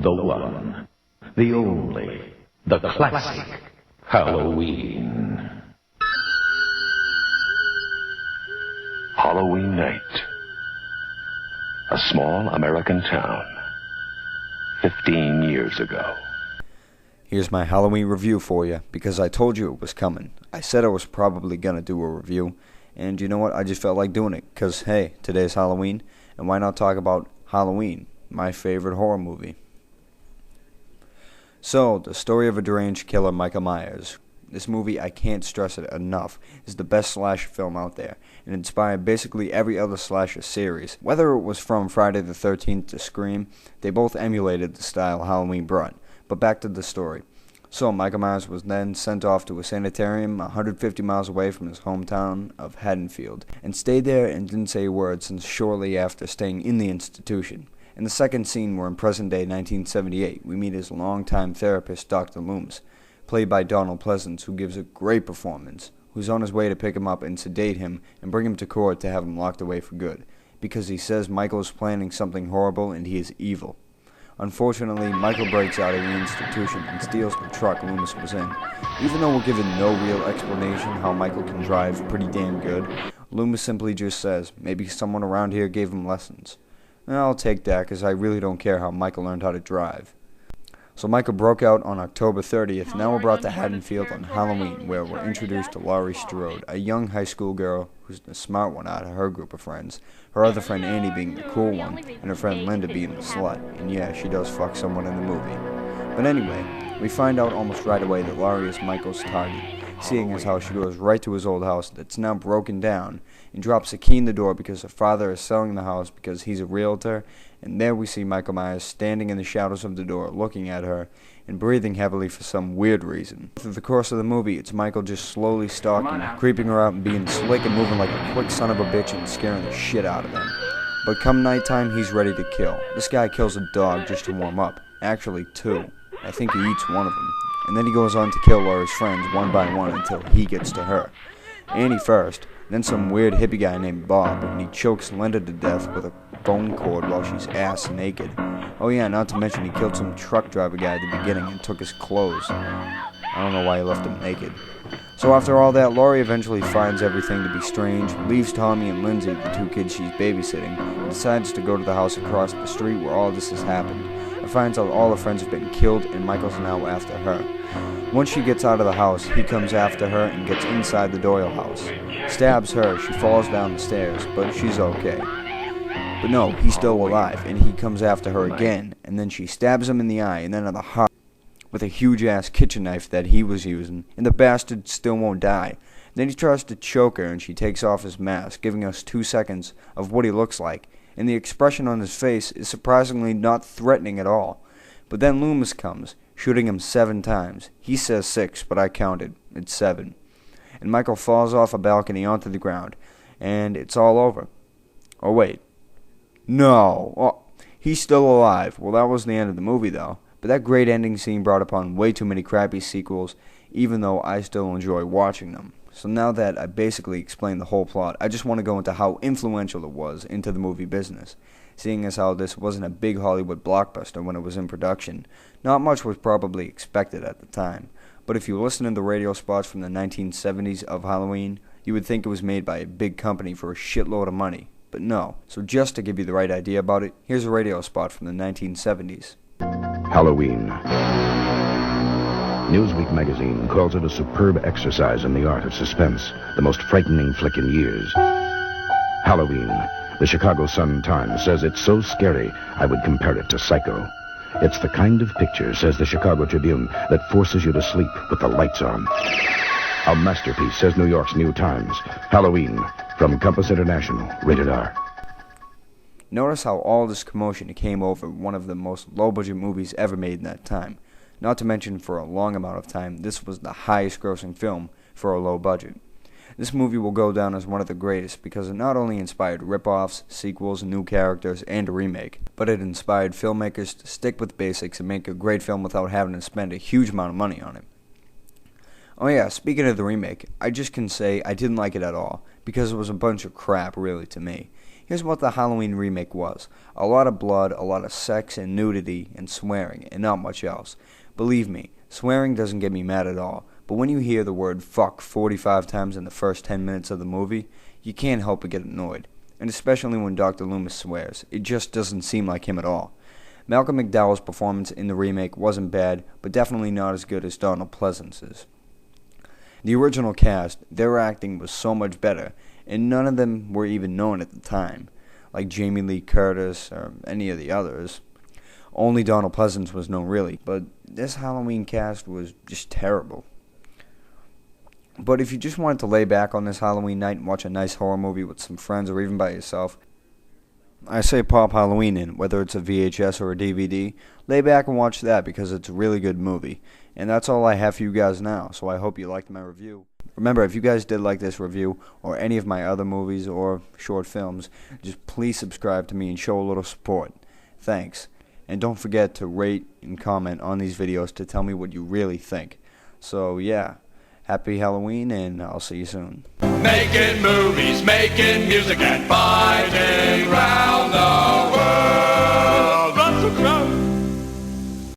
The one, the only, the classic Halloween. Halloween night. A small American town. 15 years ago. Here's my Halloween review for you, because I told you it was coming. I said I was probably going to do a review, and you know what? I just felt like doing it, because, hey, today's Halloween, and why not talk about Halloween, my favorite horror movie? So, the story of a deranged killer, Michael Myers. This movie, I can't stress it enough, is the best slasher film out there, and inspired basically every other slasher series. Whether it was from Friday the 13th to Scream, they both emulated the style Halloween brought. But back to the story. So, Michael Myers was then sent off to a sanitarium 150 miles away from his hometown of Haddonfield, and stayed there and didn't say a word since shortly after staying in the institution. In the second scene, we're in present-day 1978. We meet his longtime therapist, Dr. Loomis, played by Donald Pleasence, who gives a great performance, who's on his way to pick him up and sedate him and bring him to court to have him locked away for good, because he says Michael is planning something horrible and he is evil. Unfortunately, Michael breaks out of the institution and steals the truck Loomis was in. Even though we're given no real explanation how Michael can drive pretty damn good, Loomis simply just says, maybe someone around here gave him lessons. And I'll take that, because I really don't care how Michael learned how to drive. So Michael broke out on October 30th. Now we're brought to Haddonfield on Halloween, where we're introduced to Laurie Strode, a young high school girl who's the smart one out of her group of friends, her other friend Annie being the cool one, and her friend Linda being the slut. And yeah, she does fuck someone in the movie. But anyway, we find out almost right away that Laurie is Michael's target, seeing as how she goes right to his old house that's now broken down, and drops a key in the door because her father is selling the house because he's a realtor. And there we see Michael Myers standing in the shadows of the door, looking at her, and breathing heavily for some weird reason. Through the course of the movie, it's Michael just slowly stalking her, creeping her out and being slick and moving like a quick son of a bitch and scaring the shit out of them. But come nighttime, he's ready to kill. This guy kills a dog just to warm up. Actually, two. I think he eats one of them. And then he goes on to kill Laurie's friends one by one until he gets to her. Annie first, then some weird hippie guy named Bob, and he chokes Linda to death with a bone cord while she's ass naked. Oh yeah, not to mention he killed some truck driver guy at the beginning and took his clothes. I don't know why he left him naked. So after all that, Laurie eventually finds everything to be strange, leaves Tommy and Lindsay, the two kids she's babysitting, and decides to go to the house across the street where all this has happened, and finds out all her friends have been killed and Michael's now after her. Once she gets out of the house, he comes after her and gets inside the Doyle house. Stabs her, she falls down the stairs, but she's okay. But no, he's still alive, and he comes after her again, and then she stabs him in the eye and then in the heart with a huge-ass kitchen knife that he was using, and the bastard still won't die. Then he tries to choke her, and she takes off his mask, giving us 2 seconds of what he looks like, and the expression on his face is surprisingly not threatening at all. But then Loomis comes, shooting him 7 times. He says 6, but I counted. It's 7. And Michael falls off a balcony onto the ground, and it's all over. Oh, wait. No. Oh, he's still alive. Well, that was the end of the movie, though. But that great ending scene brought upon way too many crappy sequels, even though I still enjoy watching them. So now that I basically explained the whole plot, I just want to go into how influential it was into the movie business. Seeing as how this wasn't a big Hollywood blockbuster when it was in production, not much was probably expected at the time. But if you listen to the radio spots from the 1970s of Halloween, you would think it was made by a big company for a shitload of money. But no. So just to give you the right idea about it, here's a radio spot from the 1970s. Halloween. Newsweek magazine calls it a superb exercise in the art of suspense, the most frightening flick in years. Halloween. The Chicago Sun-Times says it's so scary, I would compare it to Psycho. It's the kind of picture, says the Chicago Tribune, that forces you to sleep with the lights on. A masterpiece, says New York's New Times. Halloween, from Compass International, rated R. Notice how all this commotion came over one of the most low-budget movies ever made in that time. Not to mention, for a long amount of time, this was the highest-grossing film for a low budget. This movie will go down as one of the greatest because it not only inspired rip-offs, sequels, new characters, and a remake, but it inspired filmmakers to stick with basics and make a great film without having to spend a huge amount of money on it. Oh yeah, speaking of the remake, I just can say I didn't like it at all, because it was a bunch of crap, really, to me. Here's what the Halloween remake was. A lot of blood, a lot of sex and nudity and swearing, and not much else. Believe me, swearing doesn't get me mad at all, but when you hear the word fuck 45 times in the first 10 minutes of the movie, you can't help but get annoyed. And especially when Dr. Loomis swears. It just doesn't seem like him at all. Malcolm McDowell's performance in the remake wasn't bad, but definitely not as good as Donald Pleasence's. The original cast, their acting was so much better, and none of them were even known at the time, like Jamie Lee Curtis or any of the others. Only Donald Pleasence was known really, but this Halloween cast was just terrible. But if you just wanted to lay back on this Halloween night and watch a nice horror movie with some friends or even by yourself, I say pop Halloween in, whether it's a VHS or a DVD. Lay back and watch that because it's a really good movie. And that's all I have for you guys now, so I hope you liked my review. Remember, if you guys did like this review or any of my other movies or short films, just please subscribe to me and show a little support. Thanks. And don't forget to rate and comment on these videos to tell me what you really think. So yeah, happy Halloween and I'll see you soon. Making movies, making music and fighting.